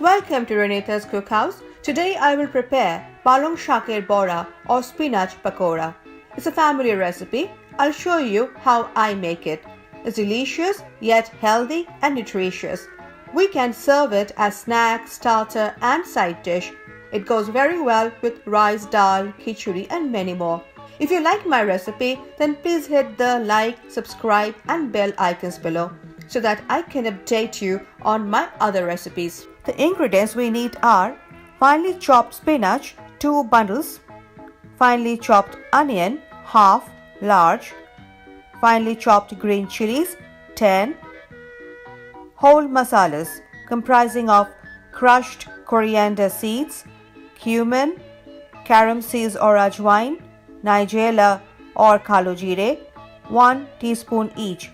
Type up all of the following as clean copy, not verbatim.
Welcome to Renita's Cookhouse. Today I will prepare Palong Shak Bora or Spinach Pakora. It's a family recipe. I'll show you how I make it. It's delicious yet healthy and nutritious. We can serve it as snack, starter and side dish. It goes very well with rice, dal, khichuri and many more. If you like my recipe, then please hit the like, subscribe and bell icons below so that I can update you on my other recipes. The ingredients we need are finely chopped spinach, 2 bundles, finely chopped onion, half large, finely chopped green chilies, 10, whole masalas comprising of crushed coriander seeds, cumin, carom seeds or ajwain, nigella or kalo jeera, 1 teaspoon each.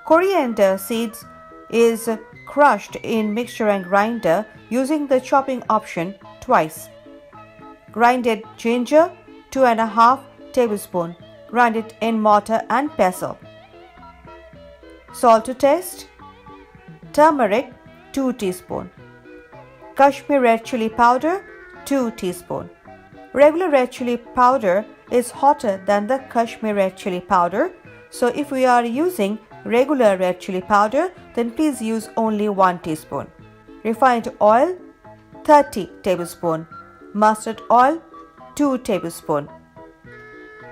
Coriander seeds is crushed in mixture and grinder using the chopping option twice. Grinded ginger, 2.5 tablespoons. Grind it in mortar and pestle. Salt to taste. Turmeric, 2 teaspoons. Kashmir red chili powder, 2 teaspoons. Regular red chili powder is hotter than the Kashmir red chili powder, so if we are using regular red chili powder, then please use only 1 teaspoon. Refined oil, 30 tablespoons. Mustard oil, 2 tablespoons.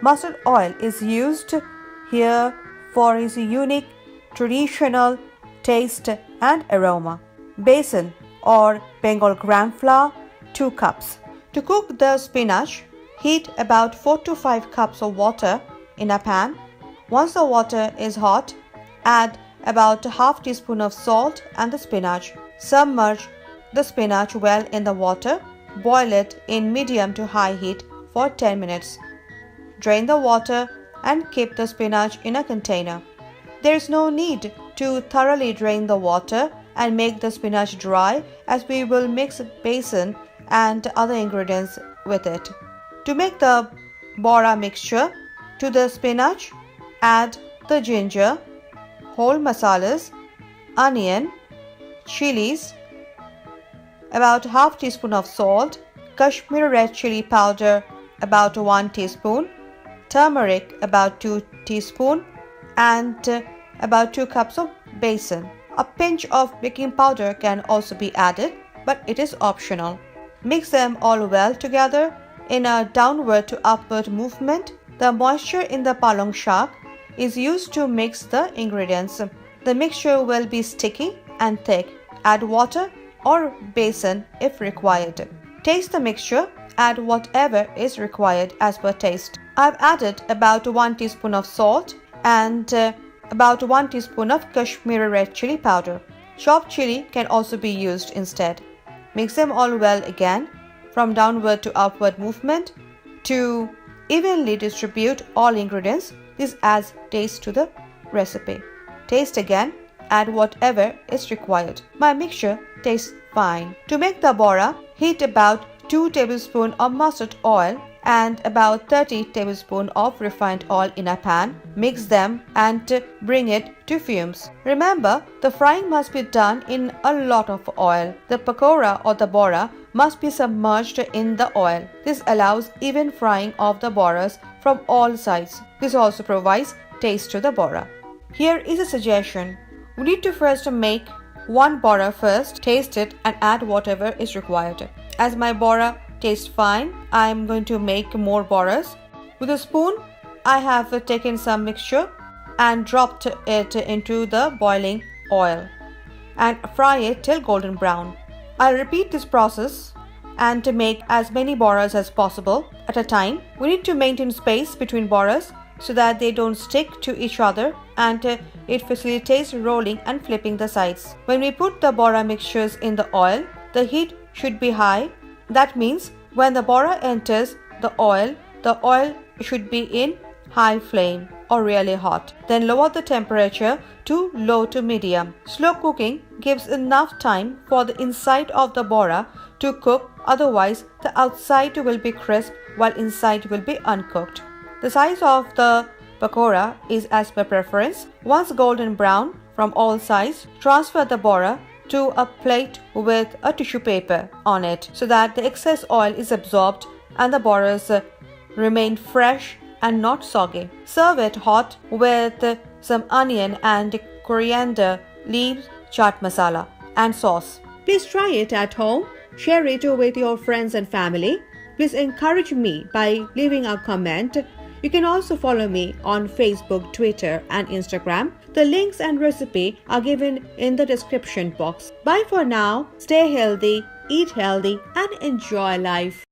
Mustard oil is used here for its unique traditional taste and aroma. Besan or Bengal gram flour, 2 cups. To cook the spinach, heat about 4 to 5 cups of water in a pan. Once the water is hot, add about a half teaspoon of salt and the spinach. Submerge the spinach well in the water. Boil it in medium to high heat for 10 minutes. Drain the water and keep the spinach in a container. There is no need to thoroughly drain the water and make the spinach dry, as we will mix besan and other ingredients with it. To make the Bora mixture, to the spinach, add the ginger, whole masalas, onion, chilies, about half teaspoon of salt, Kashmir red chili powder about 1 teaspoon, turmeric about 2 teaspoons and about 2 cups of besan. A pinch of baking powder can also be added, but it is optional. Mix them all well together in a downward to upward movement. The moisture in the Palong Shak is used to mix the ingredients. The mixture will be sticky and thick. Add water or besan if required. Taste the mixture. Add whatever is required as per taste. I've added about 1 teaspoon of salt and about 1 teaspoon of Kashmiri red chili powder. Chopped chili can also be used instead. Mix them all well again from downward to upward movement. To evenly distribute all ingredients, this adds taste to the recipe. Taste again. Add whatever is required. My mixture tastes fine. To make the Bora, heat about 2 tablespoons of mustard oil and about 30 tablespoons of refined oil in a pan. Mix them and bring it to fumes. Remember, the frying must be done in a lot of oil. The pakora or the Bora must be submerged in the oil. This allows even frying of the Boras from all sides. This also provides taste to the Bora. Here is a suggestion. We need to first make 1 Bora first, taste it and add whatever is required. As my Bora tastes fine, I am going to make more Boras. With a spoon, I have taken some mixture and dropped it into the boiling oil and fry it till golden brown. I'll repeat this process and to make as many Boras as possible at a time. We need to maintain space between Boras so that they don't stick to each other and it facilitates rolling and flipping the sides. When we put the Bora mixtures in the oil, the heat should be high. That means when the Bora enters the oil should be in high flame or really hot. Then lower the temperature to low to medium. Slow cooking gives enough time for the inside of the Bora to cook, otherwise the outside will be crisp while inside will be uncooked. The size of the pakora is as per preference. Once golden brown from all sides, transfer the Bora to a plate with a tissue paper on it so that the excess oil is absorbed and the boras remain fresh and not soggy. Serve it hot with some onion and coriander leaves, chaat masala and sauce. Please try it at home. Share it with your friends and family. Please encourage me by leaving a comment. You can also follow me on Facebook, Twitter and Instagram. The links and recipe are given in the description box. Bye for now. Stay healthy, eat healthy and enjoy life.